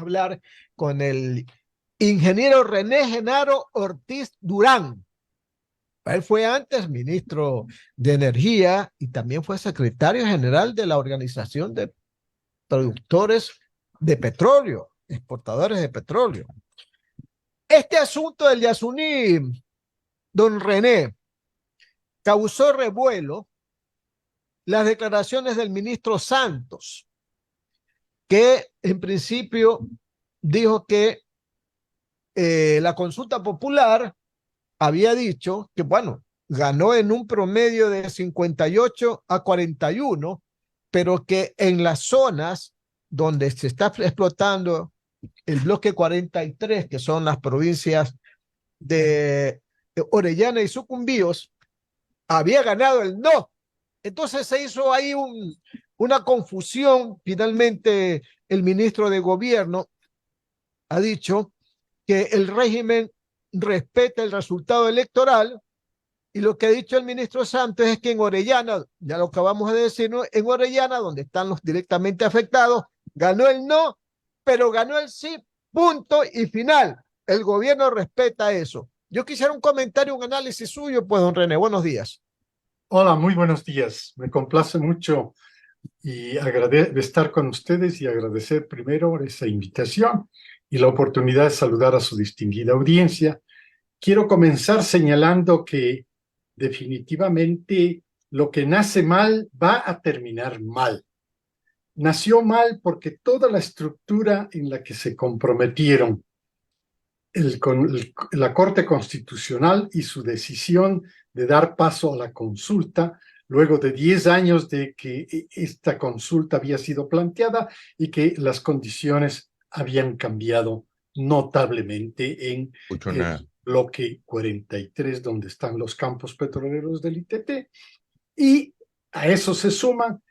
hablar con el ingeniero René Genaro Ortiz Durán. Él fue antes ministro de Energía y también fue secretario general de la Organización de Productores de Petróleo, exportadores de petróleo. Este asunto del Yasuní, don René, causó revuelo las declaraciones del ministro Santos, que en principio dijo que la consulta popular había dicho que, bueno, ganó en un promedio de 58-41, pero que en las zonas donde se está explotando el bloque 43, que son las provincias de Orellana y Sucumbíos, había ganado el no. Entonces se hizo ahí una confusión. Finalmente el ministro de Gobierno ha dicho que el régimen respeta el resultado electoral, y lo que ha dicho el ministro Santos es que en Orellana, ya lo acabamos de decir, ¿no? En Orellana, donde están los directamente afectados, ganó el no, pero ganó el sí, punto y final. El gobierno respeta eso. Yo quisiera un comentario, un análisis suyo, pues, don René. Buenos días. Hola, muy buenos días. Me complace mucho y de estar con ustedes y agradecer primero esa invitación y la oportunidad de saludar a su distinguida audiencia. Quiero comenzar señalando que definitivamente lo que nace mal va a terminar mal. Nació mal porque toda la estructura en la que se comprometieron la Corte Constitucional y su decisión de dar paso a la consulta, luego de 10 años de que esta consulta había sido planteada y que las condiciones habían cambiado notablemente en el bloque 43, donde están los campos petroleros del ITT, y a eso se suman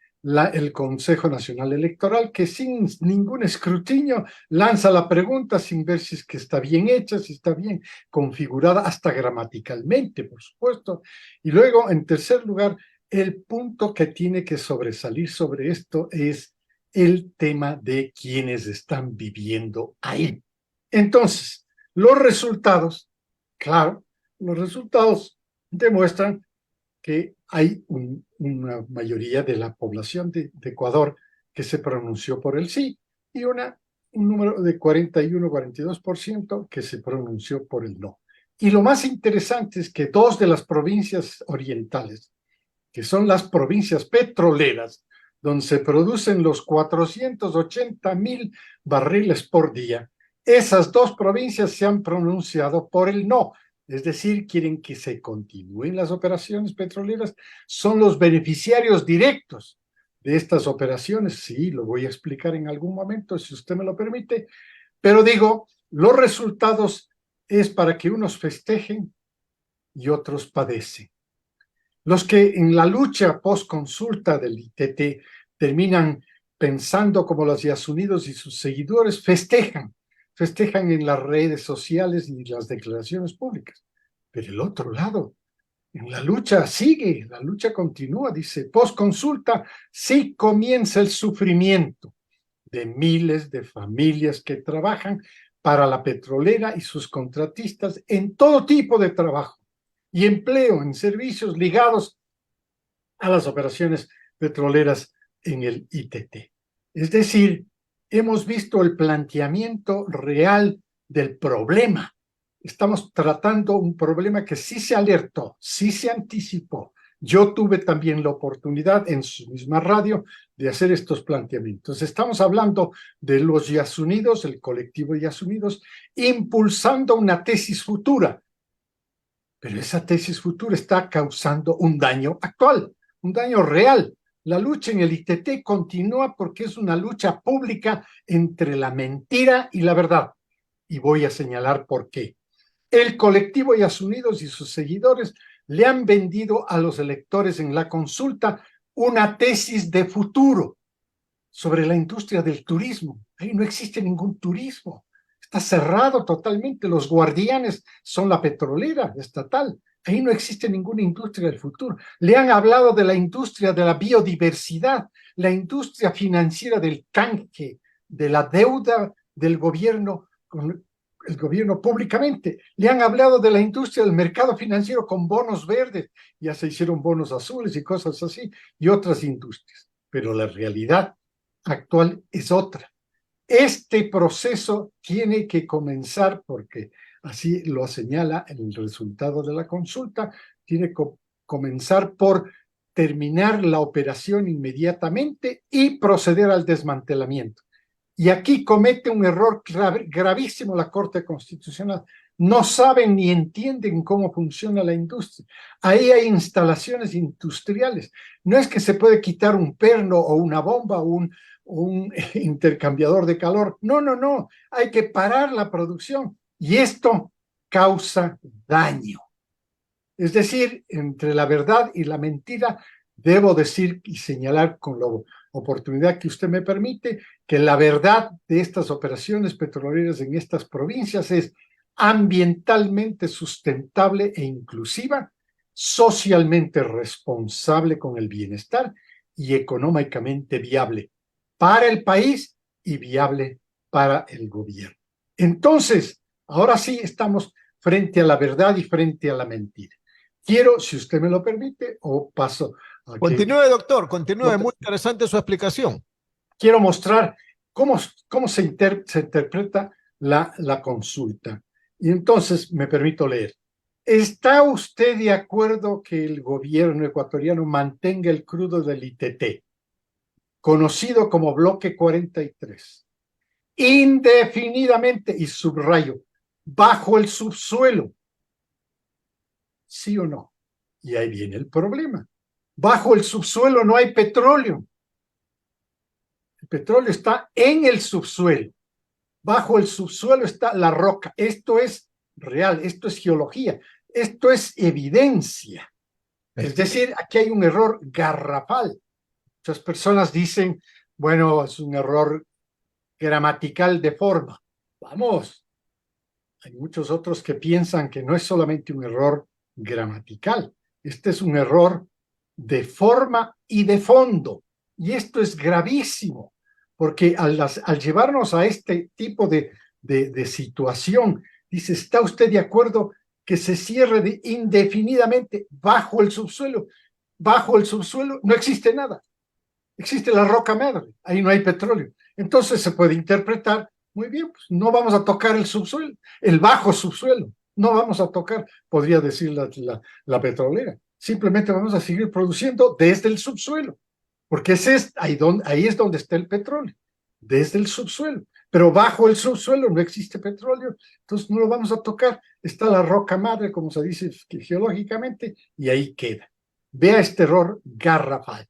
el Consejo Nacional Electoral, que sin ningún escrutinio lanza la pregunta sin ver si es que está bien hecha, si está bien configurada, hasta gramaticalmente, por supuesto. Y luego, en tercer lugar, el punto que tiene que sobresalir sobre esto es el tema de quienes están viviendo ahí. Entonces, los resultados, claro, los resultados demuestran que hay una mayoría de la población de Ecuador que se pronunció por el sí y un número de 41-42% que se pronunció por el no. Y lo más interesante es que dos de las provincias orientales, que son las provincias petroleras, donde se producen los 480,000 barriles por día, esas dos provincias se han pronunciado por el no. Es decir, quieren que se continúen las operaciones petroleras, son los beneficiarios directos de estas operaciones. Sí, lo voy a explicar en algún momento, si usted me lo permite, pero digo, los resultados es para que unos festejen y otros padecen. Los que en la lucha post-consulta del ITT terminan pensando como los Yasunidos y sus seguidores, festejan en las redes sociales y las declaraciones públicas. Pero el otro lado, en la lucha sigue, la lucha continúa, dice, post-consulta sí comienza el sufrimiento de miles de familias que trabajan para la petrolera y sus contratistas en todo tipo de trabajo y empleo en servicios ligados a las operaciones petroleras en el ITT. Es decir, hemos visto el planteamiento real del problema. Estamos tratando un problema que sí se alertó, sí se anticipó. Yo tuve también la oportunidad en su misma radio de hacer estos planteamientos. Estamos hablando de los Yasunidos, el colectivo Yasunidos, impulsando una tesis futura. Pero esa tesis futura está causando un daño actual, un daño real. La lucha en el ITT continúa porque es una lucha pública entre la mentira y la verdad. Y voy a señalar por qué. El colectivo Yasunidos y sus seguidores le han vendido a los electores en la consulta una tesis de futuro sobre la industria del turismo. Ahí no existe ningún turismo. Está cerrado totalmente. Los guardianes son la petrolera estatal. Ahí no existe ninguna industria del futuro. Le han hablado de la industria de la biodiversidad, la industria financiera del canje, de la deuda del gobierno, con el gobierno públicamente. Le han hablado de la industria del mercado financiero con bonos verdes, ya se hicieron bonos azules y cosas así, y otras industrias. Pero la realidad actual es otra. Este proceso tiene que comenzar, porque así lo señala el resultado de la consulta, tiene que comenzar por terminar la operación inmediatamente y proceder al desmantelamiento. Y aquí comete un error gravísimo la Corte Constitucional. No saben ni entienden cómo funciona la industria. Ahí hay instalaciones industriales. No es que se puede quitar un perno o una bomba o un intercambiador de calor. No, no, no. Hay que parar la producción. Y esto causa daño. Es decir, entre la verdad y la mentira, debo decir y señalar con la oportunidad que usted me permite, que la verdad de estas operaciones petroleras en estas provincias es ambientalmente sustentable e inclusiva, socialmente responsable con el bienestar y económicamente viable para el país y viable para el gobierno. Entonces, ahora sí estamos frente a la verdad y frente a la mentira. Quiero, si usted me lo permite, o paso a que... Continúe, doctor, continúe. Muy interesante su explicación. Quiero mostrar cómo se interpreta la consulta. Y entonces me permito leer. ¿Está usted de acuerdo que el gobierno ecuatoriano mantenga el crudo del ITT, conocido como Bloque 43, indefinidamente, y subrayo, bajo el subsuelo? ¿Sí o no? Y ahí viene el problema. Bajo el subsuelo no hay petróleo. El petróleo está en el subsuelo. Bajo el subsuelo está la roca. Esto es real, esto es geología, esto es evidencia. Es decir, aquí hay un error garrafal. Muchas personas dicen, bueno, es un error gramatical de forma. Vamos, hay muchos otros que piensan que no es solamente un error gramatical, este es un error de forma y de fondo. Y esto es gravísimo, porque al llevarnos a este tipo de situación, dice, ¿está usted de acuerdo que se cierre indefinidamente bajo el subsuelo? Bajo el subsuelo no existe nada. Existe la roca madre, ahí no hay petróleo. Entonces se puede interpretar, muy bien, pues no vamos a tocar el subsuelo, el bajo subsuelo, no vamos a tocar, podría decir la petrolera. Simplemente vamos a seguir produciendo desde el subsuelo, porque ahí es donde está el petróleo, desde el subsuelo. Pero bajo el subsuelo no existe petróleo, entonces no lo vamos a tocar. Está la roca madre, como se dice geológicamente, y ahí queda. Vea este error garrafal.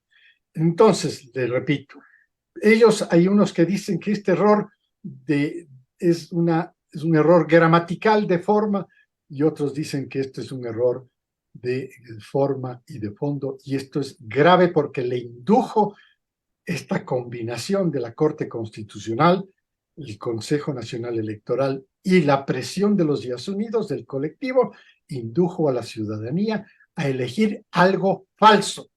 Entonces, le repito, hay unos que dicen que este error es un error gramatical de forma, y otros dicen que esto es un error de forma y de fondo, y esto es grave porque le indujo esta combinación de la Corte Constitucional, el Consejo Nacional Electoral y la presión de los Días Unidos del colectivo, indujo a la ciudadanía a elegir algo falso,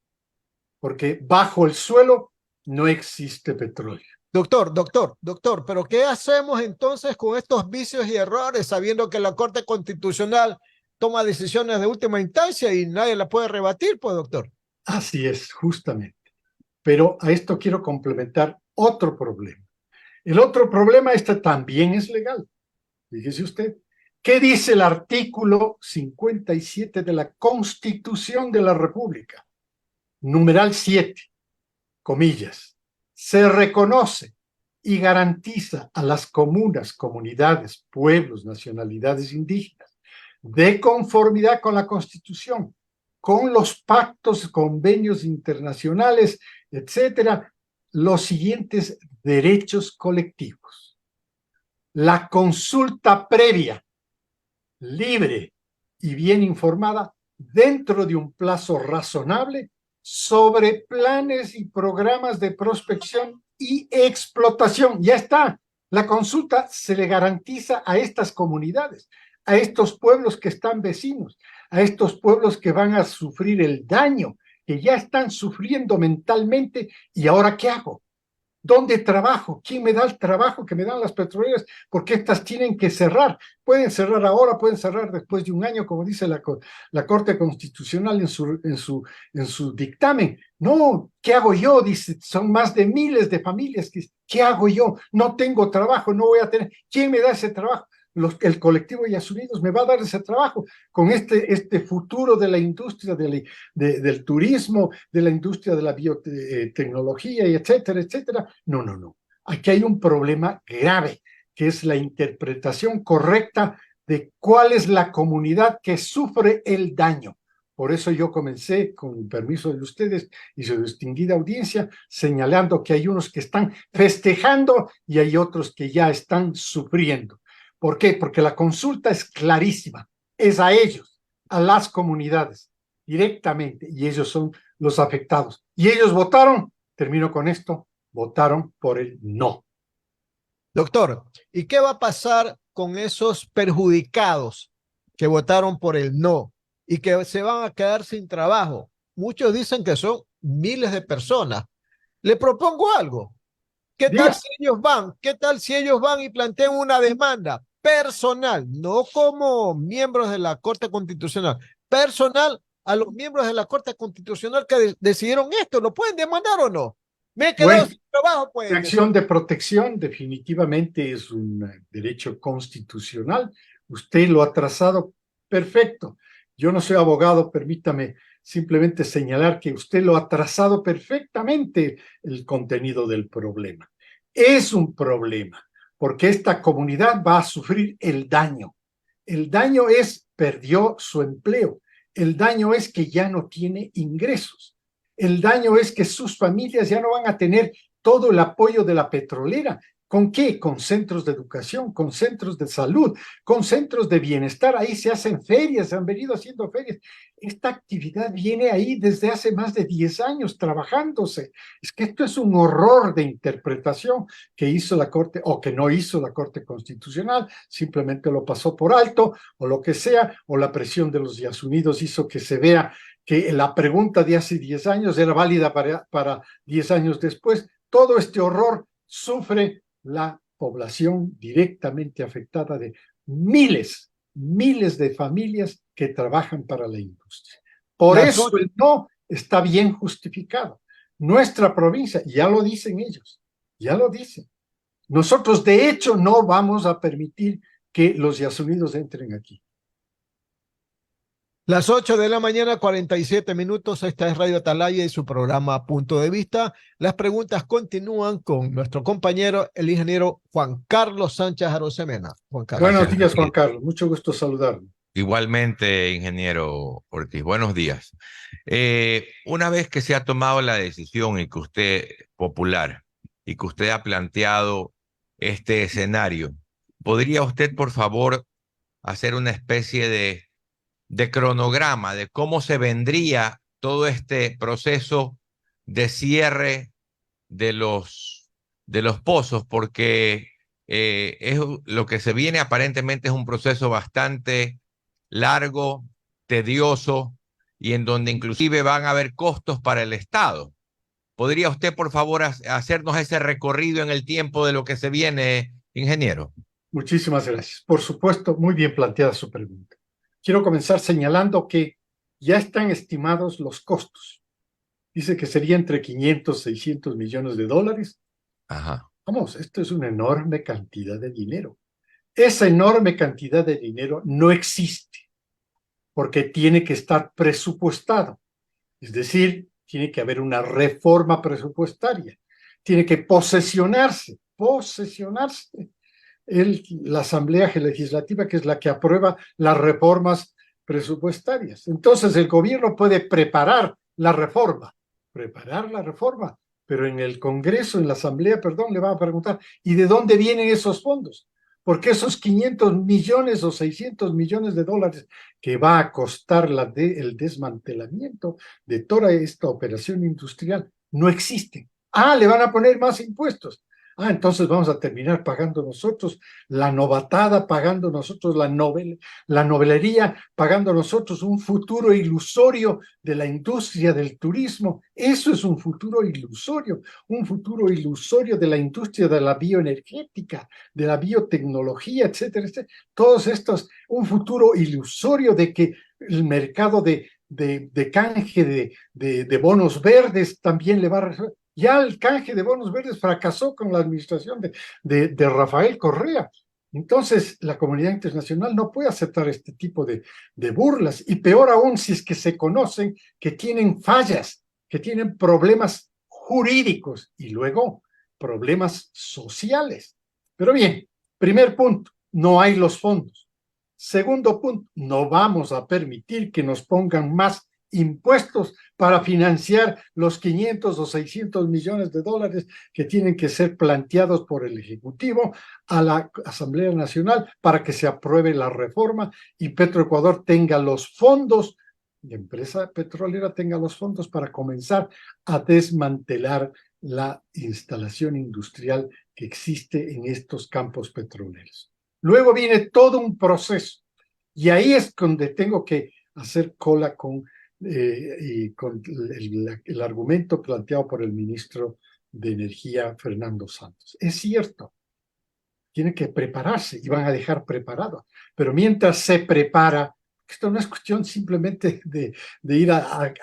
porque bajo el suelo no existe petróleo. Doctor, pero ¿qué hacemos entonces con estos vicios y errores, sabiendo que la Corte Constitucional toma decisiones de última instancia y nadie la puede rebatir, pues, doctor? Así es, justamente. Pero a esto quiero complementar otro problema. El otro problema, este también es legal. Fíjese usted, ¿qué dice el artículo 57 de la Constitución de la República? Numeral 7, comillas, se reconoce y garantiza a las comunas, comunidades, pueblos, nacionalidades indígenas, de conformidad con la Constitución, con los pactos, convenios internacionales, etcétera, los siguientes derechos colectivos. La consulta previa, libre y bien informada, dentro de un plazo razonable, sobre planes y programas de prospección y explotación. Ya está. La consulta se le garantiza a estas comunidades, a estos pueblos que están vecinos, a estos pueblos que van a sufrir el daño, que ya están sufriendo mentalmente. ¿Y ahora qué hago? ¿Dónde trabajo? ¿Quién me da el trabajo que me dan las petroleras? Porque estas tienen que cerrar. Pueden cerrar ahora, pueden cerrar después de un año, como dice la Corte Constitucional en su dictamen. No, ¿qué hago yo? Dice, son más de miles de familias. ¿Qué hago yo? No tengo trabajo, no voy a tener. ¿Quién me da ese trabajo? El colectivo Yasunidos me va a dar ese trabajo con este futuro de la industria del turismo, de la industria de la biotecnología, y etcétera, etcétera. No, no, no. Aquí hay un problema grave, que es la interpretación correcta de cuál es la comunidad que sufre el daño. Por eso yo comencé, con el permiso de ustedes y su distinguida audiencia, señalando que hay unos que están festejando y hay otros que ya están sufriendo. ¿Por qué? Porque la consulta es clarísima, es a ellos, a las comunidades, directamente, y ellos son los afectados. Y ellos votaron, termino con esto, votaron por el no. Doctor, ¿y qué va a pasar con esos perjudicados que votaron por el no y que se van a quedar sin trabajo? Muchos dicen que son miles de personas. Le propongo algo. ¿Qué tal Diga, si ellos van? ¿Qué tal si ellos van y plantean una demanda personal, no como miembros de la Corte Constitucional, personal a los miembros de la Corte Constitucional que decidieron esto? ¿Lo pueden demandar o no? Me he quedado bueno, sin trabajo, la pueden decir. acción de protección definitivamente es un derecho constitucional. Usted lo ha trazado perfecto. Yo no soy abogado, permítame simplemente señalar que usted lo ha trazado perfectamente el contenido del problema. Es un problema, porque esta comunidad va a sufrir el daño. El daño es, perdió su empleo. El daño es que ya no tiene ingresos. El daño es que sus familias ya no van a tener todo el apoyo de la petrolera. ¿Con qué? Con centros de educación, con centros de salud, con centros de bienestar. Ahí se hacen ferias, se han venido haciendo ferias. Esta actividad viene ahí desde hace más de 10 años trabajándose. Es que esto es un horror de interpretación que hizo la Corte o que no hizo la Corte Constitucional, simplemente lo pasó por alto o lo que sea, o la presión de los Días Unidos hizo que se vea que la pregunta de hace 10 años era válida para 10 años después. Todo este horror sufre la población directamente afectada de miles, miles de familias que trabajan para la industria. Por Las eso ocho, el no está bien justificado. Nuestra provincia, ya lo dicen ellos, ya lo dicen. Nosotros, de hecho, no vamos a permitir que los Yasunidos entren aquí. las 8 de la mañana, 47 minutos. Esta es Radio Atalaya y su programa Punto de Vista. Las preguntas continúan con nuestro compañero, el ingeniero Juan Carlos Sánchez Arosemena. Juan Carlos. Buenos Gracias. días, Juan Carlos. Mucho gusto saludarlo. Igualmente, ingeniero Ortiz, buenos días. Una vez que se ha tomado la decisión y que usted, popular, y que usted ha planteado este escenario, ¿podría usted, por favor, hacer una especie de cronograma de cómo se vendría todo este proceso de cierre de los pozos? Porque lo que se viene aparentemente es un proceso bastante largo, tedioso y en donde inclusive van a haber costos para el Estado. ¿Podría usted, por favor, hacernos ese recorrido en el tiempo de lo que se viene, ingeniero? Muchísimas gracias. Por supuesto, muy bien planteada su pregunta. Quiero comenzar señalando que ya están estimados los costos. Dice que sería entre 500 y 600 millones de dólares. Ajá. Vamos, esto es una enorme cantidad de dinero. Esa enorme cantidad de dinero no existe porque tiene que estar presupuestado. Es decir, tiene que haber una reforma presupuestaria. Tiene que posesionarse la Asamblea Legislativa, que es la que aprueba las reformas presupuestarias. Entonces, el gobierno puede preparar la reforma, pero en el Congreso, en la Asamblea, perdón, le van a preguntar, ¿y de dónde vienen esos fondos? Porque esos 500 millones o 600 millones de dólares que va a costar el desmantelamiento de toda esta operación industrial no existen. Ah, le van a poner más impuestos. Ah, entonces vamos a terminar pagando nosotros la novatada, pagando nosotros la novelería, pagando nosotros un futuro ilusorio de la industria del turismo. Eso es un futuro ilusorio de la industria de la bioenergética, de la biotecnología, etcétera, etcétera. Todos estos, un futuro ilusorio de que el mercado de canje de bonos verdes también le va a resolver. Ya el canje de bonos verdes fracasó con la administración de Rafael Correa. Entonces, la comunidad internacional no puede aceptar este tipo de burlas, y peor aún si es que se conocen que tienen fallas, que tienen problemas jurídicos y luego problemas sociales. Pero bien, primer punto, no hay los fondos. Segundo punto, no vamos a permitir que nos pongan más impuestos para financiar los 500 o 600 millones de dólares que tienen que ser planteados por el Ejecutivo a la Asamblea Nacional para que se apruebe la reforma y Petroecuador tenga los fondos, la empresa petrolera tenga los fondos para comenzar a desmantelar la instalación industrial que existe en estos campos petroleros. Luego viene todo un proceso, y ahí es donde tengo que hacer cola con el argumento planteado por el ministro de Energía, Fernando Santos. Es cierto, tiene que prepararse y van a dejar preparado, pero mientras se prepara, esto no es cuestión simplemente de ir a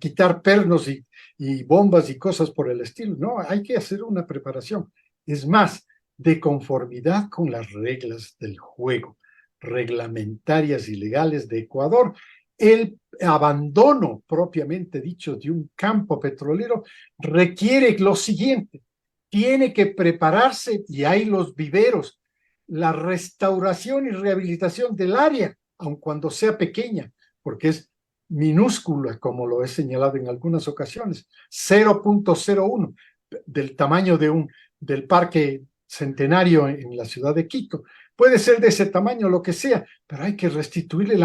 quitar pernos y bombas y cosas por el estilo, no, hay que hacer una preparación. Es más, de conformidad con las reglas del juego reglamentarias y legales de Ecuador, el abandono propiamente dicho de un campo petrolero requiere lo siguiente: tiene que prepararse, y hay los viveros, la restauración y rehabilitación del área, aun cuando sea pequeña, porque es minúscula, como lo he señalado en algunas ocasiones, 0.01 del tamaño del parque centenario en la ciudad de Quito. Puede ser de ese tamaño, lo que sea, pero hay que restituirle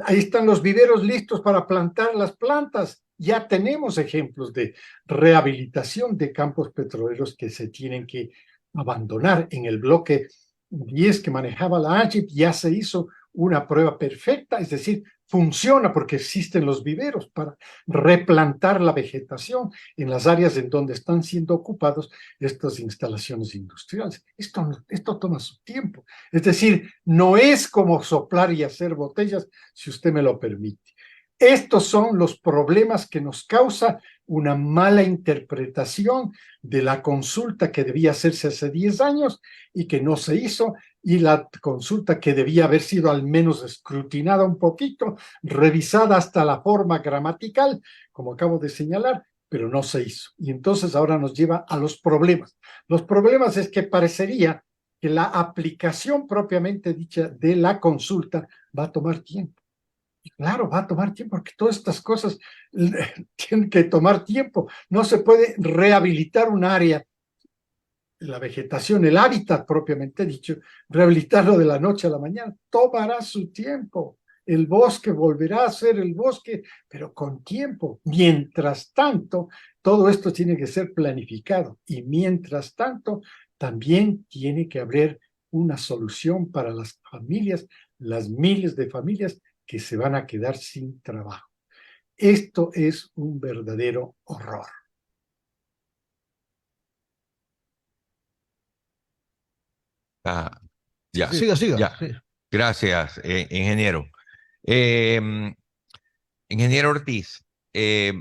ahí están los viveros listos para plantar las plantas. Ya tenemos ejemplos de rehabilitación de campos petroleros que se tienen que abandonar. En el bloque 10 que manejaba la AGIP ya se hizo una prueba perfecta, es decir, funciona porque existen los viveros para replantar la vegetación en las áreas en donde están siendo ocupados estas instalaciones industriales. Esto toma su tiempo. Es decir, no es como soplar y hacer botellas, si usted me lo permite. Estos son los problemas que nos causa una mala interpretación de la consulta que debía hacerse hace 10 años y que no se hizo, y la consulta que debía haber sido al menos escrutinada un poquito, revisada hasta la forma gramatical, como acabo de señalar, pero no se hizo. Y entonces ahora nos lleva a los problemas. Los problemas es que parecería que la aplicación propiamente dicha de la consulta va a tomar tiempo. Y claro, va a tomar tiempo porque todas estas cosas tienen que tomar tiempo. No se puede rehabilitar un área, la vegetación, el hábitat propiamente dicho, rehabilitarlo de la noche a la mañana. Tomará su tiempo. El bosque volverá a ser el bosque, pero con tiempo. Mientras tanto, todo esto tiene que ser planificado. Y mientras tanto, también tiene que haber una solución para las familias, las miles de familias que se van a quedar sin trabajo. Esto es un verdadero horror. Ah, ya, Siga, siga. ya. Sí. Gracias, ingeniero. Eh, ingeniero Ortiz, he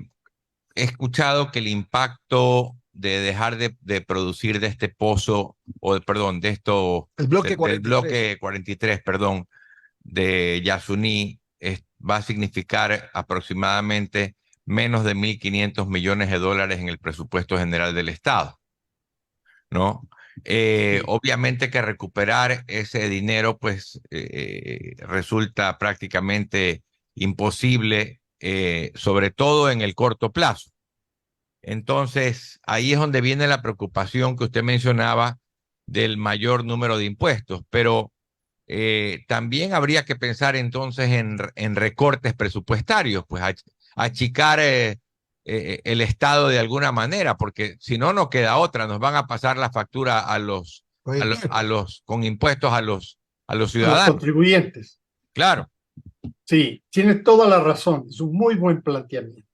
escuchado que el impacto de dejar de producir de este pozo, perdón, El bloque del 43. bloque 43, perdón, de Yasuní, va a significar aproximadamente menos de 1.500 millones de dólares en el presupuesto general del Estado, ¿no? Sí. Obviamente que recuperar ese dinero pues resulta prácticamente imposible, sobre todo en el corto plazo. Entonces, ahí es donde viene la preocupación que usted mencionaba del mayor número de impuestos, pero también habría que pensar entonces en recortes presupuestarios, pues achicar el Estado de alguna manera, porque si no, no queda otra, nos van a pasar la factura con impuestos a los A los ciudadanos. contribuyentes. Claro. Sí, tiene toda la razón. Es un muy buen planteamiento.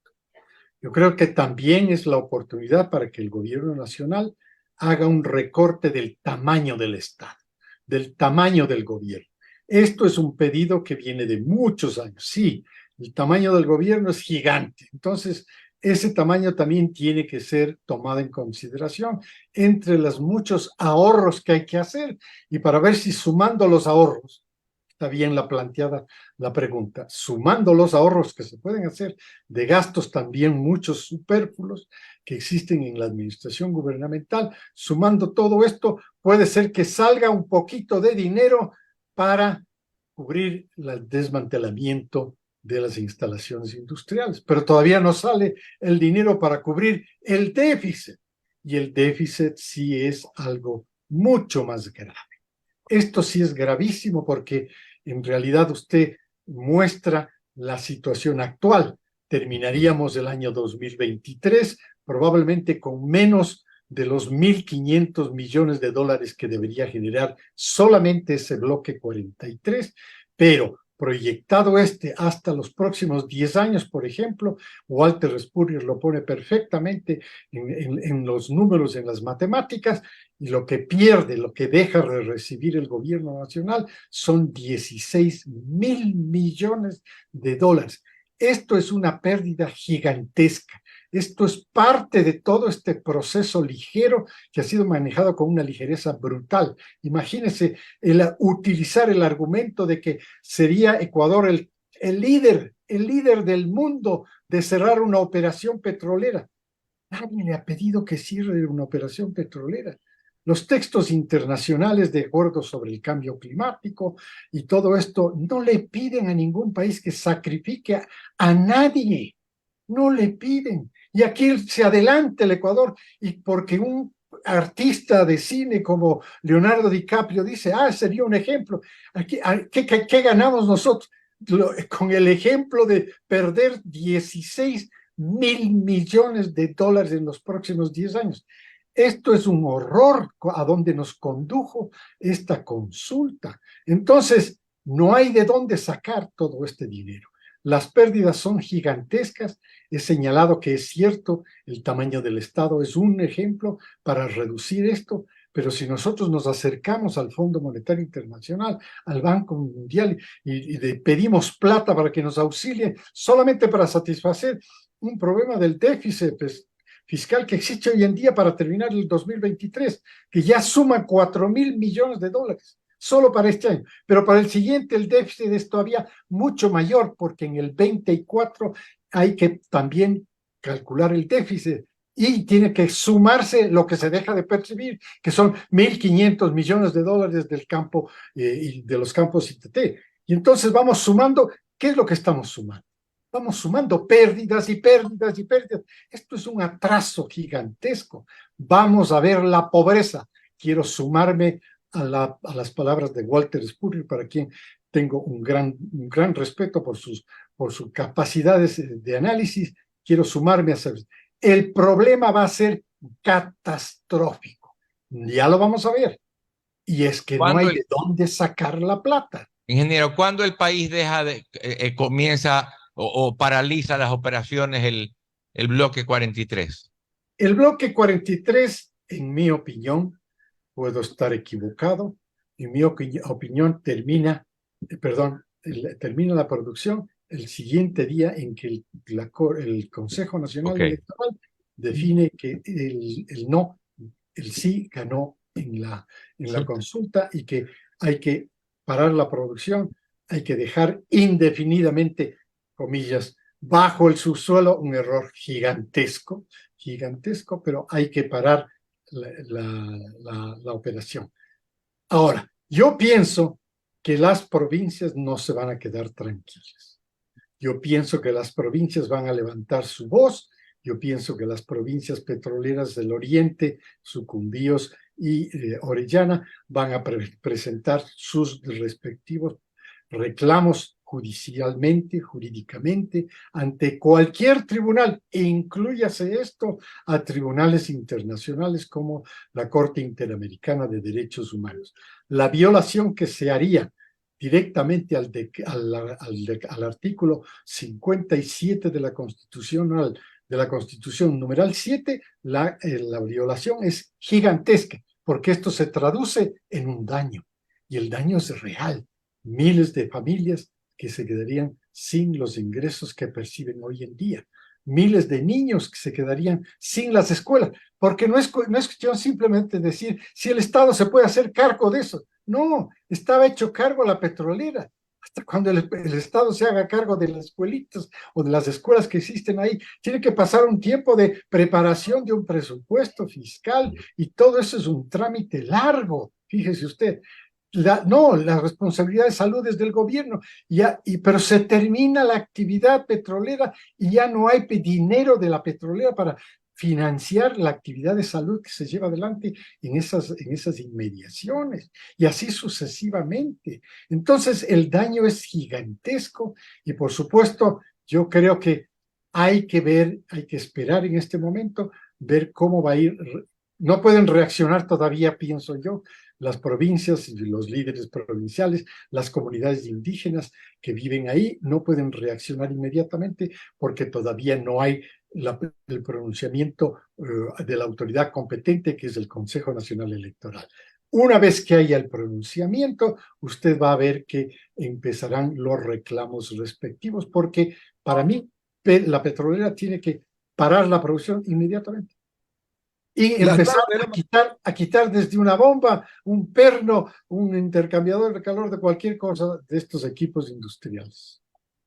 Yo creo que también es la oportunidad para que el gobierno nacional haga un recorte del tamaño del Estado, del tamaño del gobierno. Esto es un pedido que viene de muchos años. Sí, el tamaño del gobierno es gigante. Entonces, ese tamaño también tiene que ser tomado en consideración entre los muchos ahorros que hay que hacer y para ver si sumando los ahorros, está bien la planteada la pregunta, sumando los ahorros que se pueden hacer de gastos también muchos superfluos que existen en la administración gubernamental, sumando todo esto, puede ser que salga un poquito de dinero para cubrir el desmantelamiento de las instalaciones industriales, pero todavía no sale el dinero para cubrir el déficit, y el déficit sí es algo mucho más grave. Esto sí es gravísimo porque en realidad usted muestra la situación actual. Terminaríamos el año 2023 probablemente con menos de los 1.500 millones de dólares que debería generar solamente ese bloque 43, pero proyectado hasta los próximos 10 años, por ejemplo, Walter Spurrier lo pone perfectamente en los números, en las matemáticas, y lo que pierde, lo que deja de recibir el gobierno nacional son 16.000 millones de dólares. Esto es una pérdida gigantesca. Esto es parte de todo este proceso ligero que ha sido manejado con una ligereza brutal. Imagínense utilizar el argumento de que sería Ecuador el líder del mundo de cerrar una operación petrolera. Nadie le ha pedido que cierre una operación petrolera. Los textos internacionales de acuerdo sobre el cambio climático y todo esto no le piden a ningún país que sacrifique a nadie. No le piden. Y aquí se adelanta el Ecuador, y porque un artista de cine como Leonardo DiCaprio dice, sería un ejemplo. Aquí, ¿qué ganamos nosotros? Con el ejemplo de perder 16.000 millones de dólares en los próximos 10 años. Esto es un horror a donde nos condujo esta consulta. Entonces, no hay de dónde sacar todo este dinero. Las pérdidas son gigantescas. He señalado que es cierto, el tamaño del Estado es un ejemplo para reducir esto, pero si nosotros nos acercamos al Fondo Monetario Internacional, al Banco Mundial, y pedimos plata para que nos auxilien, solamente para satisfacer un problema del déficit fiscal que existe hoy en día para terminar el 2023, que ya suma 4.000 millones de dólares. Solo para este año, pero para el siguiente el déficit es todavía mucho mayor, porque en el 24 hay que también calcular el déficit y tiene que sumarse lo que se deja de percibir, que son 1.500 millones de dólares del campo y de los campos ITT. Y entonces vamos sumando. ¿Qué es lo que estamos sumando? Vamos sumando pérdidas y pérdidas y pérdidas. Esto es un atraso gigantesco. Vamos a ver la pobreza. Quiero sumarme a las palabras de Walter Spurrier, para quien tengo un gran respeto por sus capacidades de análisis. Quiero sumarme a hacer. El problema va a ser catastrófico. Ya lo vamos a ver. Y es que no hay de dónde sacar la plata. Ingeniero, ¿cuándo el país comienza o paraliza las operaciones el bloque 43? El bloque 43, en mi opinión, puedo estar equivocado, en mi opinión termina la producción el siguiente día en que el Consejo Nacional Electoral define que el sí ganó en la consulta, y que hay que parar la producción, hay que dejar indefinidamente, comillas, bajo el subsuelo, un error gigantesco, pero hay que parar la operación. Ahora, yo pienso que las provincias no se van a quedar tranquilas. Yo pienso que las provincias van a levantar su voz. Yo pienso que las provincias petroleras del Oriente, Sucumbíos y Orellana, van a presentar sus respectivos reclamos judicialmente, jurídicamente, ante cualquier tribunal, e inclúyase esto a tribunales internacionales como la Corte Interamericana de Derechos Humanos. La violación que se haría directamente al artículo 57 de la Constitución, numeral 7, la violación es gigantesca, porque esto se traduce en un daño, y el daño es real. Miles de familias que se quedarían sin los ingresos que perciben hoy en día. Miles de niños que se quedarían sin las escuelas, porque no es cuestión simplemente decir si el Estado se puede hacer cargo de eso. No, estaba hecho cargo la petrolera. Hasta cuando el Estado se haga cargo de las escuelitas o de las escuelas que existen ahí, tiene que pasar un tiempo de preparación de un presupuesto fiscal, y todo eso es un trámite largo, fíjese usted. La responsabilidad de salud es del gobierno, pero se termina la actividad petrolera y ya no hay dinero de la petrolera para financiar la actividad de salud que se lleva adelante en esas inmediaciones, y así sucesivamente. Entonces el daño es gigantesco, y por supuesto yo creo que hay que esperar en este momento, ver cómo va a ir. No pueden reaccionar todavía, pienso yo, las provincias y los líderes provinciales, las comunidades indígenas que viven ahí, no pueden reaccionar inmediatamente porque todavía no hay el pronunciamiento de la autoridad competente, que es el Consejo Nacional Electoral. Una vez que haya el pronunciamiento, usted va a ver que empezarán los reclamos respectivos, porque para mí la petrolera tiene que parar la producción inmediatamente y empezar a quitar desde una bomba, un perno, un intercambiador de calor, de cualquier cosa de estos equipos industriales.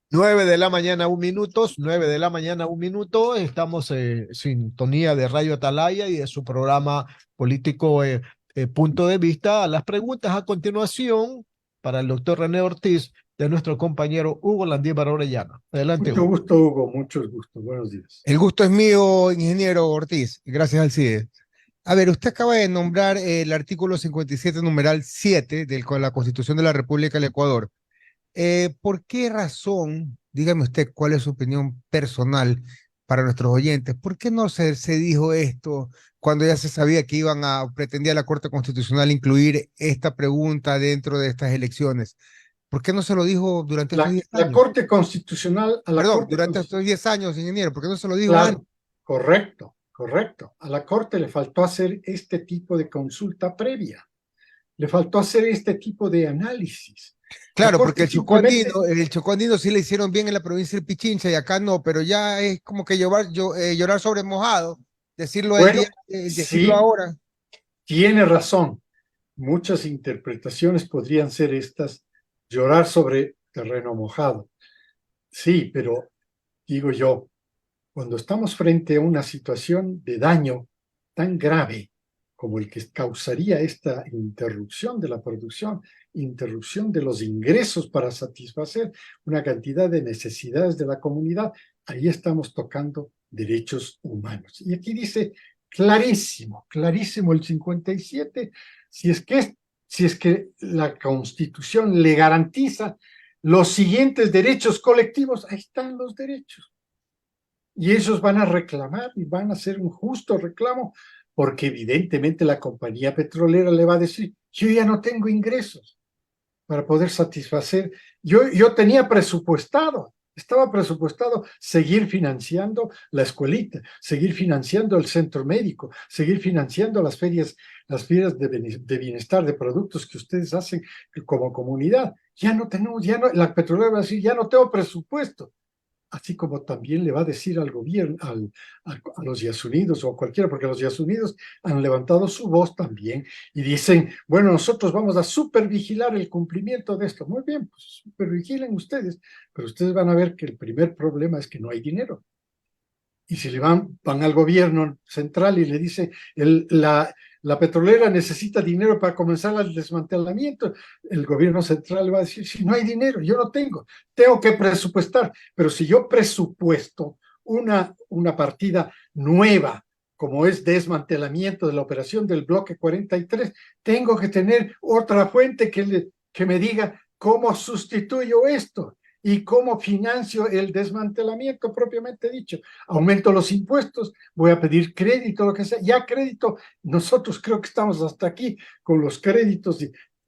9 de la mañana, 1 minuto, 9 de la mañana, 1 minuto. Estamos en sintonía de Radio Atalaya y de su programa político Punto de Vista. Las preguntas a continuación para el doctor René Ortiz, de nuestro compañero Hugo Landívar Orellana. Adelante, Mucho Hugo. gusto, Hugo, muchos gustos. Buenos días. El gusto es mío, ingeniero Ortiz. Gracias al CIDE. A ver, usted acaba de nombrar el artículo 57, numeral 7 de la Constitución de la República del Ecuador. ¿Por qué razón, dígame usted cuál es su opinión personal para nuestros oyentes, por qué no se dijo esto cuando ya se sabía que pretendía la Corte Constitucional incluir esta pregunta dentro de estas elecciones? ¿Por qué no se lo dijo durante estos 10 años? La Corte Constitucional... durante estos 10 años, ingeniero, ¿por qué no se lo dijo antes? antes? Correcto. A la Corte le faltó hacer este tipo de consulta previa. Le faltó hacer este tipo de análisis. Claro, porque el Chocó Andino sí le hicieron bien en la provincia del Pichincha y acá no, pero ya es como que llorar sobre mojado, decirlo, bueno, decirlo ahora. Tiene razón. Muchas interpretaciones podrían ser estas: llorar sobre terreno mojado. Sí, pero digo yo, cuando estamos frente a una situación de daño tan grave como el que causaría esta interrupción de la producción, interrupción de los ingresos para satisfacer una cantidad de necesidades de la comunidad, ahí estamos tocando derechos humanos. Y aquí dice clarísimo el 57, si es que la Constitución le garantiza los siguientes derechos colectivos, ahí están los derechos. Y ellos van a reclamar y van a hacer un justo reclamo, porque evidentemente la compañía petrolera le va a decir: yo ya no tengo ingresos para poder satisfacer. Yo tenía estaba presupuestado seguir financiando la escuelita, seguir financiando el centro médico, seguir financiando las ferias de bienestar, de productos que ustedes hacen como comunidad. Ya no tenemos, la petrolera va a decir: ya no tengo presupuesto. Así como también le va a decir al gobierno, a los Yasunidos o a cualquiera, porque los Yasunidos han levantado su voz también y dicen: bueno, nosotros vamos a supervigilar el cumplimiento de esto. Muy bien, pues supervigilen ustedes, pero ustedes van a ver que el primer problema es que no hay dinero. Y si le van al gobierno central y le dice: la petrolera necesita dinero para comenzar el desmantelamiento, el gobierno central va a decir: si no hay dinero, yo no tengo que presupuestar. Pero si yo presupuesto una partida nueva, como es desmantelamiento de la operación del bloque 43, tengo que tener otra fuente que me diga cómo sustituyo esto. ¿Y cómo financio el desmantelamiento propiamente dicho? Aumento los impuestos, voy a pedir crédito, lo que sea. Ya crédito, nosotros creo que estamos hasta aquí con los créditos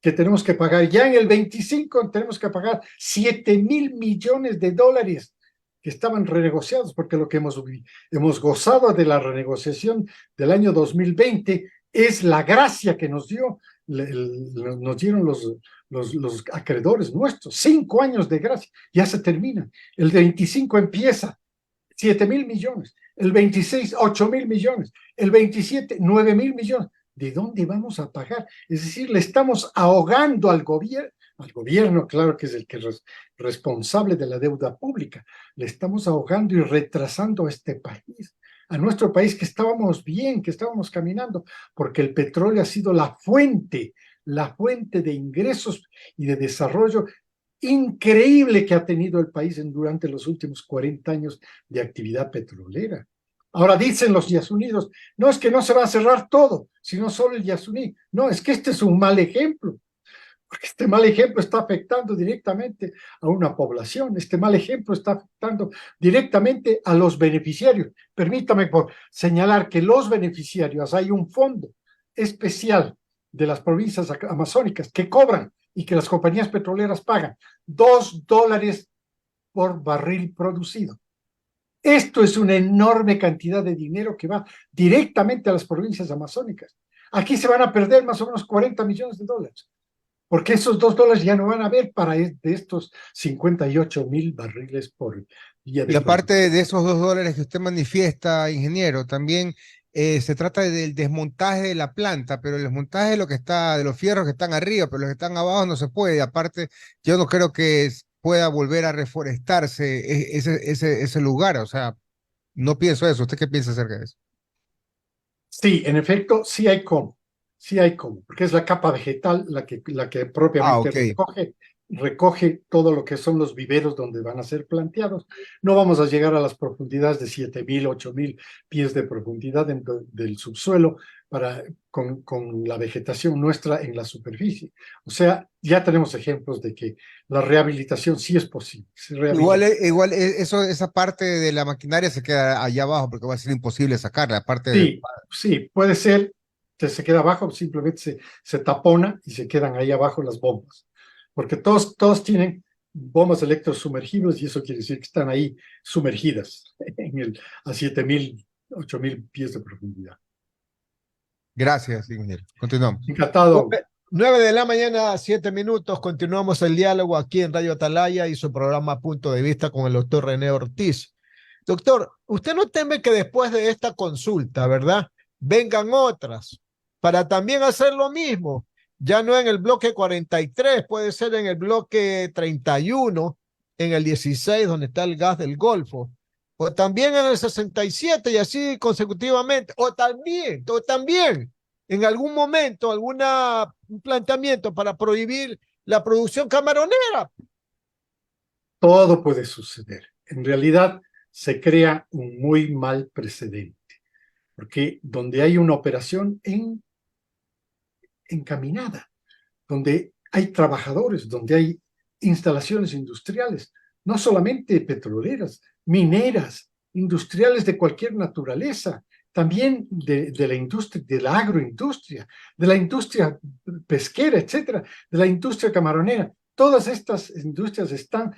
que tenemos que pagar. Ya en el 25 tenemos que pagar 7,000 millones de dólares que estaban renegociados, porque lo que hemos gozado de la renegociación del año 2020 es la gracia que nos dieron los acreedores nuestros. 5 años de gracia, ya se termina. El 25 empieza, 7,000 millones. El 26, 8,000 millones. El 27, 9,000 millones. ¿De dónde vamos a pagar? Es decir, le estamos ahogando al gobierno, claro que es el que es responsable de la deuda pública. Le estamos ahogando y retrasando a este país, a nuestro país, que estábamos bien, que estábamos caminando, porque el petróleo ha sido la fuente de ingresos y de desarrollo increíble que ha tenido el país durante los últimos 40 años de actividad petrolera. Ahora dicen los Yasunidos, no es que no se va a cerrar todo, sino solo el Yasuní. No, es que este es un mal ejemplo, porque este mal ejemplo está afectando directamente a una población, este mal ejemplo está afectando directamente a los beneficiarios. Permítame señalar que los beneficiarios, hay un fondo especial de las provincias amazónicas que cobran y que las compañías petroleras pagan $2 por barril producido. Esto es una enorme cantidad de dinero que va directamente a las provincias amazónicas. Aquí se van a perder más o menos 40 millones de dólares, porque esos $2 ya no van a haber para de estos 58,000 barriles por día. Y aparte de esos $2 que usted manifiesta, ingeniero, también se trata del desmontaje de la planta, pero el desmontaje de lo que está, de los fierros que están arriba, pero los que están abajo no se puede. Aparte, yo no creo que pueda volver a reforestarse ese lugar, o sea, no pienso eso. ¿Usted qué piensa acerca de eso? Sí, en efecto, sí hay cómo, porque es la capa vegetal la que propiamente Ok. recoge todo lo que son los viveros donde van a ser planteados. No vamos a llegar a las profundidades de 7,000, 8,000 pies de profundidad del subsuelo con la vegetación nuestra en la superficie. O sea, ya tenemos ejemplos de que la rehabilitación sí es posible. Igual esa parte de la maquinaria se queda allá abajo porque va a ser imposible sacarla, aparte de... Sí, puede ser que se queda abajo, simplemente se tapona y se quedan ahí abajo las bombas. Porque todos tienen bombas electrosumergibles y eso quiere decir que están ahí sumergidas a 7,000, 8,000 pies de profundidad. Gracias, ingeniero. Continuamos. Encantado. 9 de la mañana, 7 minutos. Continuamos el diálogo aquí en Radio Atalaya y su programa Punto de Vista con el doctor René Ortiz. Doctor, usted no teme que después de esta consulta, ¿verdad?, vengan otras para también hacer lo mismo, ya no en el bloque 43, puede ser en el bloque 31, en el 16, donde está el gas del Golfo, o también en el 67 y así consecutivamente, o también en algún momento, un planteamiento para prohibir la producción camaronera? Todo puede suceder. En realidad se crea un muy mal precedente, porque donde hay una operación encaminada, donde hay trabajadores, donde hay instalaciones industriales, no solamente petroleras, mineras, industriales de cualquier naturaleza, también de la industria, de la agroindustria, de la industria pesquera, etcétera, de la industria camaronera. Todas estas industrias están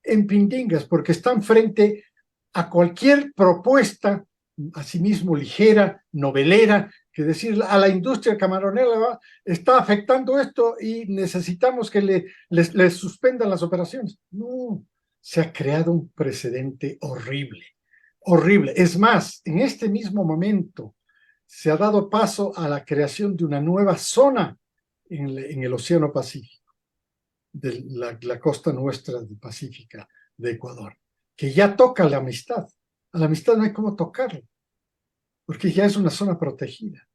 en pindingas porque están frente a cualquier propuesta, asimismo ligera, novelera, que decir a la industria camaronera está afectando esto y necesitamos que les suspendan las operaciones. No, se ha creado un precedente horrible, horrible. Es más, en este mismo momento se ha dado paso a la creación de una nueva zona en el Océano Pacífico, de la costa nuestra pacífica de Ecuador, que ya toca la amistad. A la amistad no hay cómo tocarla, porque ya es una zona protegida.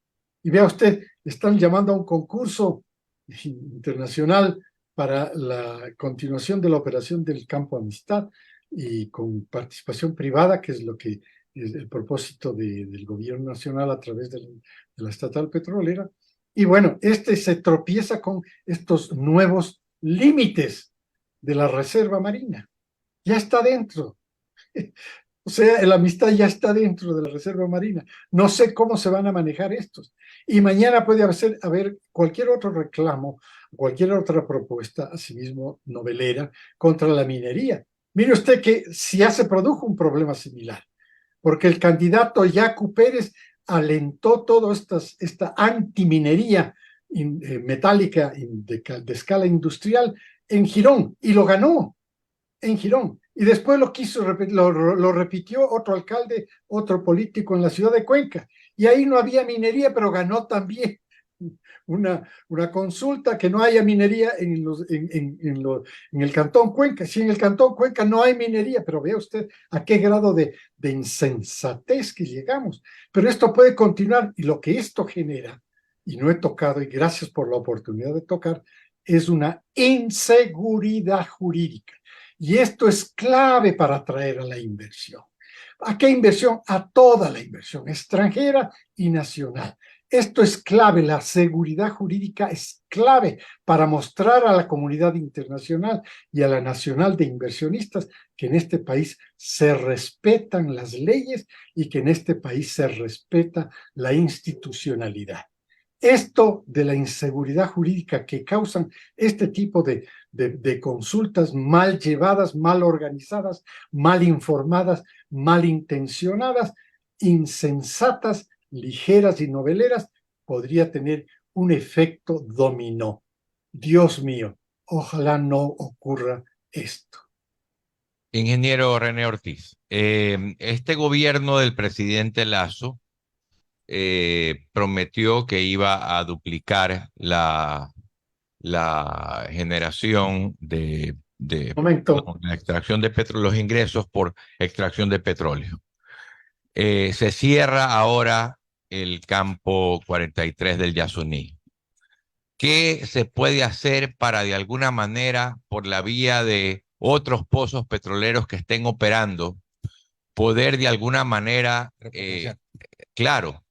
Y vea usted, están llamando a un concurso internacional para la continuación de la operación del Campo Amistad y con participación privada, que es lo que es el propósito del gobierno nacional a través de la estatal petrolera. Y bueno, se tropieza con estos nuevos límites de la reserva marina. ya está dentro. O sea, la amistad ya está dentro de la Reserva Marina. No sé cómo se van a manejar estos. Y mañana puede haber cualquier otro reclamo, cualquier otra propuesta, asimismo novelera, contra la minería. Mire usted que si ya se produjo un problema similar, porque el candidato Yacu Pérez alentó toda esta antiminería metálica de escala industrial en Girón y lo ganó en Girón. Y después lo repitió otro alcalde, otro político en la ciudad de Cuenca. Y ahí no había minería, pero ganó también una consulta que no haya minería en el Cantón Cuenca. Si en el Cantón Cuenca no hay minería, pero vea usted a qué grado de insensatez que llegamos. Pero esto puede continuar y lo que esto genera, y no he tocado, y gracias por la oportunidad de tocar, es una inseguridad jurídica. Y esto es clave para atraer a la inversión. ¿A qué inversión? A toda la inversión, extranjera y nacional. Esto es clave, la seguridad jurídica es clave para mostrar a la comunidad internacional y a la nacional de inversionistas que en este país se respetan las leyes y que en este país se respeta la institucionalidad. Esto de la inseguridad jurídica que causan este tipo de consultas mal llevadas, mal organizadas, mal informadas, mal intencionadas, insensatas, ligeras y noveleras, podría tener un efecto dominó. Dios mío, ojalá no ocurra esto. Ingeniero René Ortiz, este gobierno del presidente Lasso prometió que iba a duplicar la generación Momento. la extracción de petróleo, los ingresos por extracción de petróleo. Se cierra ahora el campo 43 del Yasuní. ¿Qué se puede hacer para de alguna manera, por la vía de otros pozos petroleros que estén operando, poder de alguna manera, claro,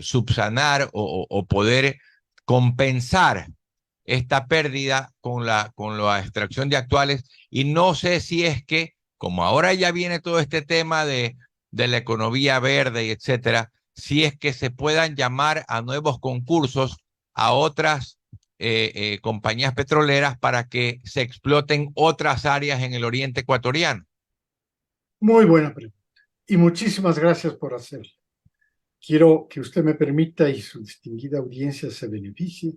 subsanar o poder compensar esta pérdida con la extracción de actuales? Y no sé si es que, como ahora ya viene todo este tema de la economía verde y etcétera, si es que se puedan llamar a nuevos concursos a otras compañías petroleras para que se exploten otras áreas en el oriente ecuatoriano. Muy buena pregunta. Y muchísimas gracias por hacerla. Quiero que usted me permita y su distinguida audiencia se beneficie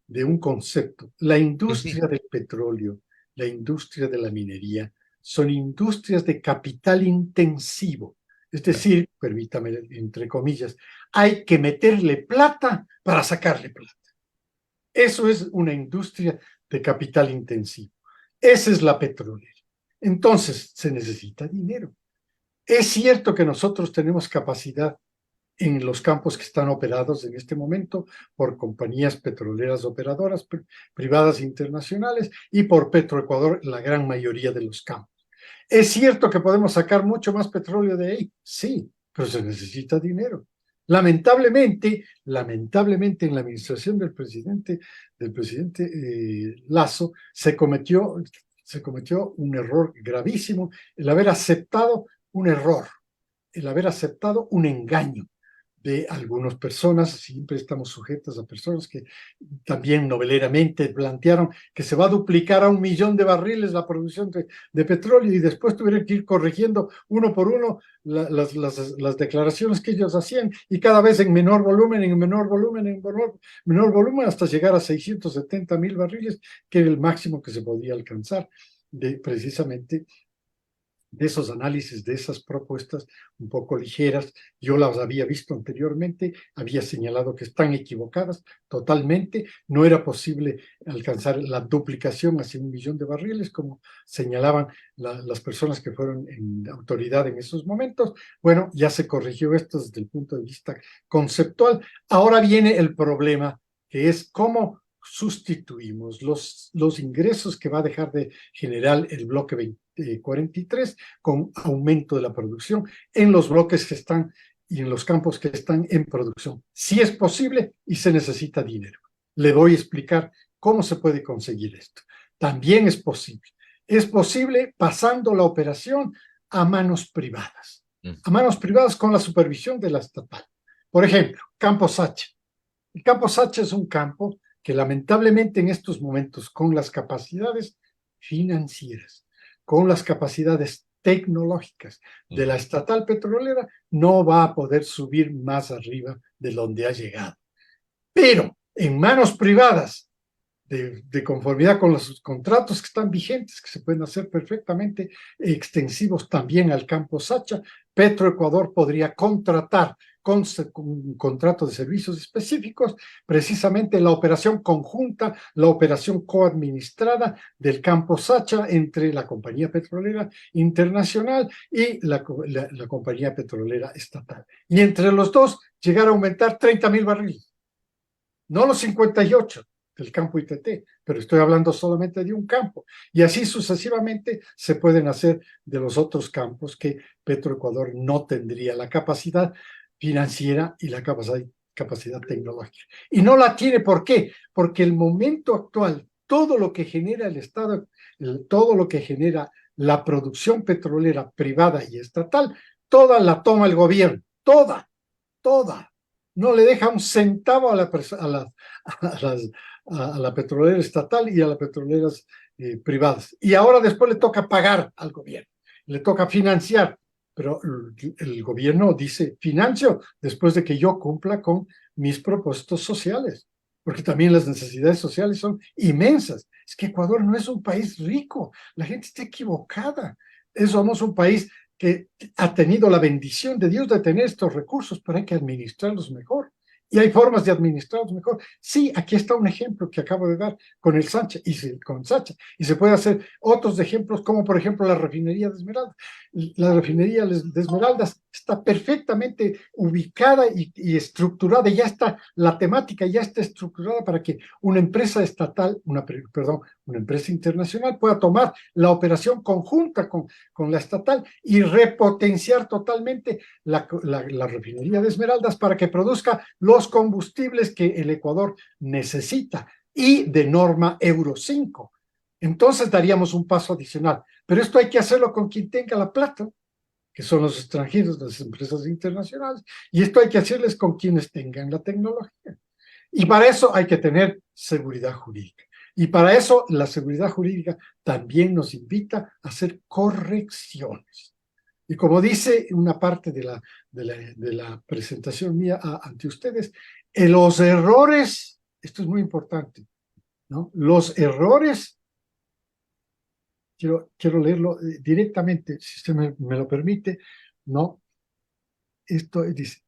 de un concepto. La industria del petróleo, la industria de la minería, son industrias de capital intensivo. Es decir, permítame, entre comillas, hay que meterle plata para sacarle plata. Eso es una industria de capital intensivo. Esa es la petrolera. Entonces, se necesita dinero. Es cierto que nosotros tenemos capacidad en los campos que están operados en este momento por compañías petroleras operadoras privadas internacionales y por Petroecuador, la gran mayoría de los campos. ¿Es cierto que podemos sacar mucho más petróleo de ahí? Sí, pero se necesita dinero. Lamentablemente en la administración del presidente Lasso se cometió un error gravísimo, el haber aceptado un error, el haber aceptado un engaño de algunas personas. Siempre estamos sujetos a personas que también noveleramente plantearon que se va a duplicar a 1 millón de barriles la producción de petróleo y después tuvieron que ir corrigiendo uno por uno las declaraciones que ellos hacían y cada vez en menor volumen, menor volumen hasta llegar a 670,000 barriles, que era el máximo que se podía alcanzar precisamente de esos análisis, de esas propuestas un poco ligeras. Yo las había visto anteriormente, había señalado que están equivocadas totalmente, no era posible alcanzar la duplicación hacia 1 millón de barriles, como señalaban las personas que fueron en autoridad en esos momentos. Bueno, ya se corrigió esto desde el punto de vista conceptual. Ahora viene el problema, que es cómo sustituimos los ingresos que va a dejar de generar el bloque 43 con aumento de la producción en los bloques que están y en los campos que están en producción. Sí es posible y se necesita dinero. Le voy a explicar cómo se puede conseguir esto. También es posible. es posible pasando la operación a manos privadas. Mm. A manos privadas con la supervisión de la estatal. Por ejemplo, Campo Sacha. El Campo Sacha es un campo que lamentablemente en estos momentos, con las capacidades financieras, con las capacidades tecnológicas de la estatal petrolera, no va a poder subir más arriba de donde ha llegado. Pero en manos privadas, de conformidad con los contratos que están vigentes, que se pueden hacer perfectamente extensivos también al Campo Sacha, Petroecuador podría contratar con un contrato de servicios específicos precisamente la operación conjunta, la operación coadministrada del Campo Sacha entre la compañía petrolera internacional y la compañía petrolera estatal. Y entre los dos llegar a aumentar 30,000 barriles, no los 58 del campo ITT, pero estoy hablando solamente de un campo. Y así sucesivamente se pueden hacer de los otros campos que Petroecuador no tendría la capacidad financiera y la capacidad tecnológica. Y no la tiene, ¿por qué? Porque el momento actual, todo lo que genera el Estado, todo lo que genera la producción petrolera privada y estatal, toda la toma el gobierno, toda. No le deja un centavo a la petrolera estatal y a las petroleras privadas. Y ahora después le toca pagar al gobierno, le toca financiar, pero el gobierno dice, financio después de que yo cumpla con mis propósitos sociales, porque también las necesidades sociales son inmensas. Es que Ecuador no es un país rico, la gente está equivocada. Somos un país que ha tenido la bendición de Dios de tener estos recursos, pero hay que administrarlos mejor. Y hay formas de administrarlos mejor. Sí, aquí está un ejemplo que acabo de dar con el Sacha con Sacha. Y se puede hacer otros ejemplos, como por ejemplo la refinería de Esmeraldas. La refinería de Esmeraldas está perfectamente ubicada y estructurada. Ya está, la temática ya está estructurada para que una empresa estatal, una empresa internacional pueda tomar la operación conjunta con la estatal y repotenciar totalmente la refinería de Esmeraldas para que produzca los combustibles que el Ecuador necesita y de norma Euro 5. Entonces daríamos un paso adicional. Pero esto hay que hacerlo con quien tenga la plata, que son los extranjeros, las empresas internacionales, y esto hay que hacerles con quienes tengan la tecnología. Y para eso hay que tener seguridad jurídica. Y para eso la seguridad jurídica también nos invita a hacer correcciones. Y como dice una parte de la presentación mía ante ustedes, los errores, esto es muy importante, ¿no? Los errores, quiero leerlo directamente, si usted me lo permite, ¿no? Esto dice,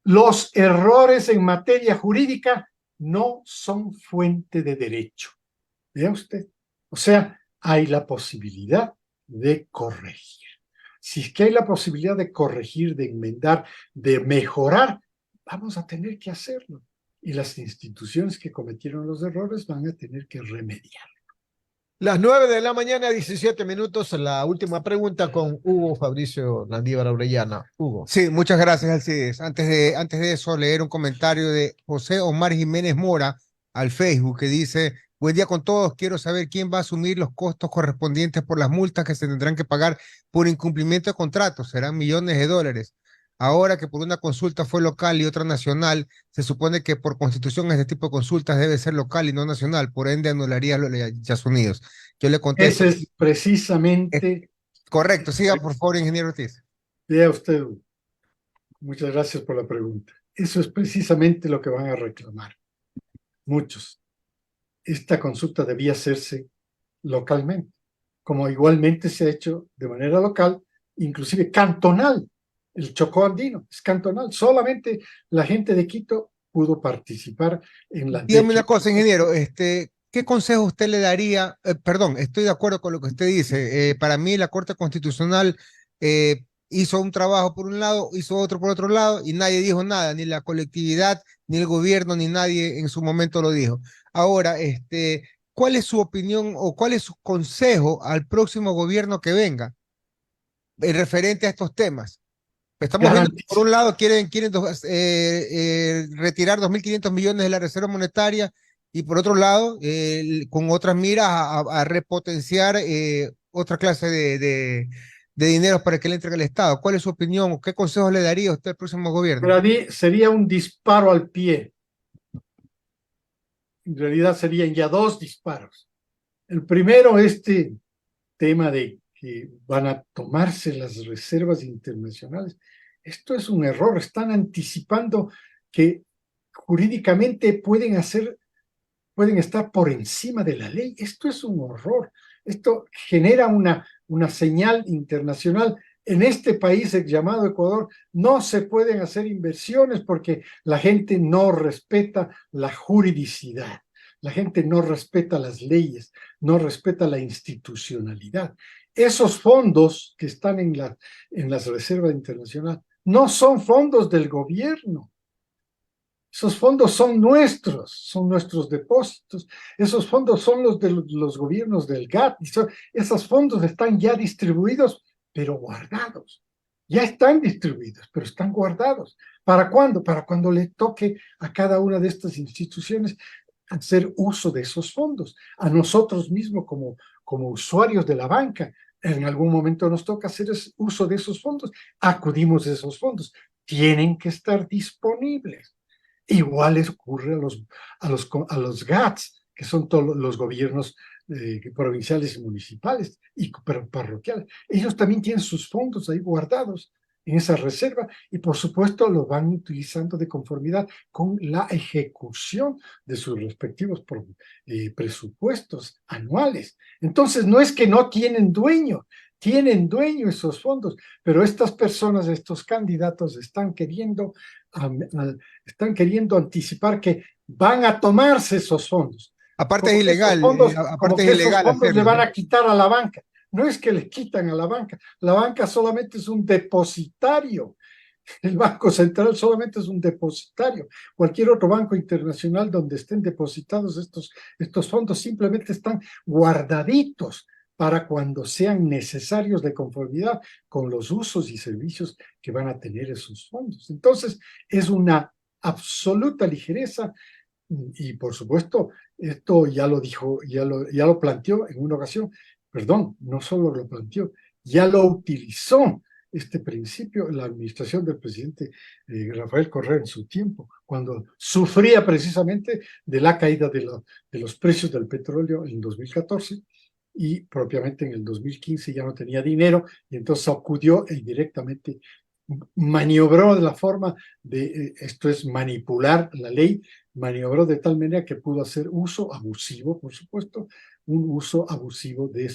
los errores en materia jurídica no son fuente de derecho. Vea usted. O sea, hay la posibilidad de corregir. Si es que hay la posibilidad de corregir, de enmendar, de mejorar, vamos a tener que hacerlo. Y las instituciones que cometieron los errores van a tener que remediar. Las 9 de la mañana, 17 minutos. La última pregunta con Hugo Fabricio Landívar Orellana. Hugo. Sí, muchas gracias, Alcides. Antes de eso, leer un comentario de José Omar Jiménez Mora al Facebook que dice: buen día con todos, quiero saber quién va a asumir los costos correspondientes por las multas que se tendrán que pagar por incumplimiento de contratos. Serán millones de dólares. Ahora que por una consulta fue local y otra nacional, se supone que por constitución este tipo de consultas debe ser local y no nacional, por ende anularía los Estados Unidos. Yo le contesto. Ese es precisamente... Correcto, siga por favor, ingeniero Ortiz. Vea usted, muchas gracias por la pregunta. Eso es precisamente lo que van a reclamar muchos. Esta consulta debía hacerse localmente, como igualmente se ha hecho de manera local, inclusive cantonal. El Chocó andino es cantonal. Solamente la gente de Quito pudo participar en la... Dígame una cosa, ingeniero, ¿qué consejo usted le daría? Perdón, estoy de acuerdo con lo que usted dice. Para mí la Corte Constitucional hizo un trabajo por un lado, hizo otro por otro lado y nadie dijo nada, ni la colectividad, ni el gobierno, ni nadie en su momento lo dijo. Ahora, ¿cuál es su opinión o cuál es su consejo al próximo gobierno que venga referente a estos temas? Estamos viendo que por un lado quieren retirar 2.500 millones de la Reserva Monetaria y por otro lado, con otras miras a repotenciar otra clase de dinero para que le entregue el Estado. ¿Cuál es su opinión o qué consejos le daría usted al próximo gobierno? Para mí sería un disparo al pie. En realidad serían ya dos disparos. El primero, este tema de que van a tomarse las reservas internacionales. Esto es un error. Están anticipando que jurídicamente pueden estar por encima de la ley. Esto es un horror. Esto genera una señal internacional. En este país llamado Ecuador no se pueden hacer inversiones porque la gente no respeta la juridicidad. La gente no respeta las leyes, no respeta la institucionalidad. Esos fondos que están en las reservas internacionales no son fondos del gobierno. Esos fondos son nuestros depósitos. Esos fondos son los de los gobiernos del GATT. Esos fondos están ya distribuidos, pero guardados. Ya están distribuidos, pero están guardados. ¿Para cuándo? Para cuando le toque a cada una de estas instituciones hacer uso de esos fondos. A nosotros mismos como usuarios de la banca, en algún momento nos toca hacer uso de esos fondos. Acudimos a esos fondos. Tienen que estar disponibles. Igual les ocurre a los GATS, que son todos los gobiernos provinciales y municipales, y parroquiales. Ellos también tienen sus fondos ahí guardados en esa reserva y por supuesto lo van utilizando de conformidad con la ejecución de sus respectivos presupuestos anuales. Entonces no es que no tienen dueño esos fondos, pero estas personas, estos candidatos están queriendo anticipar que van a tomarse esos fondos. Aparte es ilegal, aparte es ilegal esos fondos hacerlo, le van ¿no? a quitar a la banca. No es que le quitan a la banca solamente es un depositario. El Banco Central solamente es un depositario. Cualquier otro banco internacional donde estén depositados estos fondos simplemente están guardaditos para cuando sean necesarios de conformidad con los usos y servicios que van a tener esos fondos. Entonces, es una absoluta ligereza y por supuesto, esto ya lo dijo, ya lo planteó en una ocasión, perdón, no solo lo planteó, ya lo utilizó este principio la administración del presidente Rafael Correa en su tiempo, cuando sufría precisamente de la caída de los precios del petróleo en 2014 y propiamente en el 2015 ya no tenía dinero y entonces acudió e indirectamente maniobró de la forma de, esto es manipular la ley, maniobró de tal manera que pudo hacer uso abusivo, por supuesto, un uso abusivo de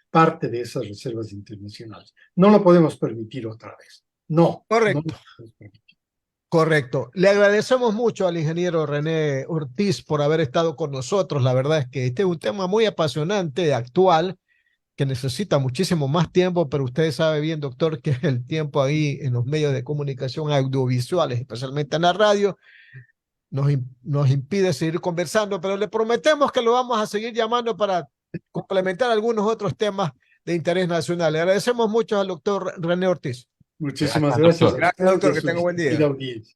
parte de esas reservas internacionales. No lo podemos permitir otra vez. No. Correcto. No lo podemos permitir. Correcto. Le agradecemos mucho al ingeniero René Ortiz por haber estado con nosotros. La verdad es que este es un tema muy apasionante, actual, que necesita muchísimo más tiempo, pero usted sabe bien, doctor, que el tiempo ahí en los medios de comunicación audiovisuales, especialmente en la radio, nos impide seguir conversando, pero le prometemos que lo vamos a seguir llamando para complementar algunos otros temas de interés nacional. Le agradecemos mucho al doctor René Ortiz. Muchísimas Gracias, gracias. doctor. Gracias, doctor, que tenga buen día. Y la audiencia.